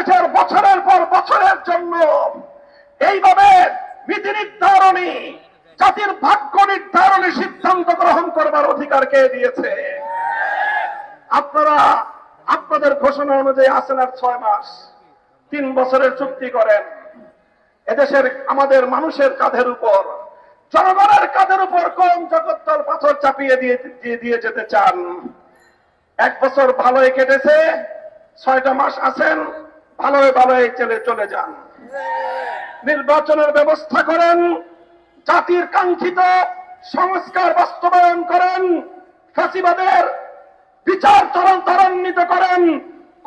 বাংলাদেশের বছরের পর বছরের জন্য এইভাবে নীতি নির্ধারণী, জাতির ভাগ্য নির্ধারণী সিদ্ধান্ত গ্রহণ করবার অধিকার কে দিয়েছে? আপনারা আপনাদের ঘোষণা অনুযায়ী আছেন আর 6 মাস, 3 বছরের চুক্তি করেন। এদেশের আমাদের মানুষের কাঁধের উপর, জনগণের কাঁধের উপর কোন জগদ্দল পাথর চাপিয়ে দিয়ে যেতে চান? 1 বছর ভালোই কেটেছে, 6টা মাস আছেন, ভালোই ভালোই চলে যান। নির্বাচনের ব্যবস্থা করেন, জাতির কাঙ্ক্ষিত সংস্কার বাস্তবায়ন করেন, ফাঁসিবাদের বিচার ত্বরান্বিত করেন,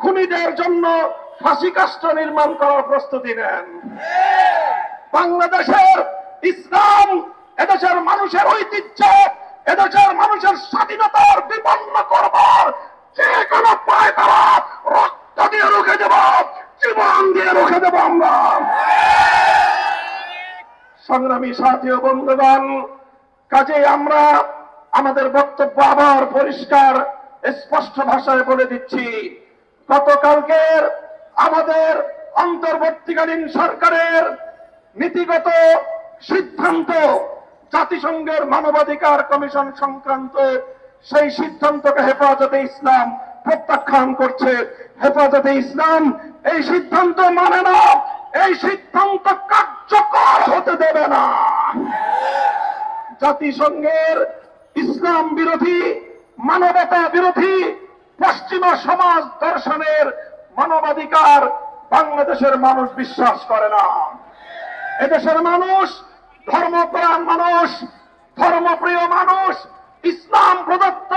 খুনিদের জন্য ফাঁসি কাষ্ঠ নির্মাণ করার প্রস্তুতি নেন। বাংলাদেশের ইসলাম, এদেশের মানুষের ঐতিহ্য, এদেশের মানুষের স্বাধীনতার বিপন্ন করবার যে কোনো পায় তারা রক্ত দিয়ে রুখে দেব, জীবন দিয়ে রুখে দেব আমরা। সংগ্রামী সাথী ও বন্ধুগণ, কাজে আমরা আমাদের বক্তব্য আবার পরিষ্কার স্পষ্ট ভাষায় বলে দিচ্ছি। গতকালকের আমাদের অন্তর্বর্তীকালীন সরকারের নীতিগত সিদ্ধান্ত, জাতিসংঘের মানবাধিকার কমিশন সংক্রান্ত সেই সিদ্ধান্তকে হেফাজতে ইসলাম প্রত্যাখ্যান করছে। হেফাজতে ইসলাম এই সিদ্ধান্ত মানে না, এই সিদ্ধান্ত কার্যকর হতে দেবে না। জাতিসংঘের ইসলাম বিরোধী, মানবতা বিরোধী পশ্চিমা সমাজ দর্শনের মানবাধিকার বাংলাদেশের মানুষ বিশ্বাস করে না। এদেশের মানুষ ধর্মপ্রাণ মানুষ, ধর্মপ্রিয় মানুষ, ইসলাম প্রদত্ত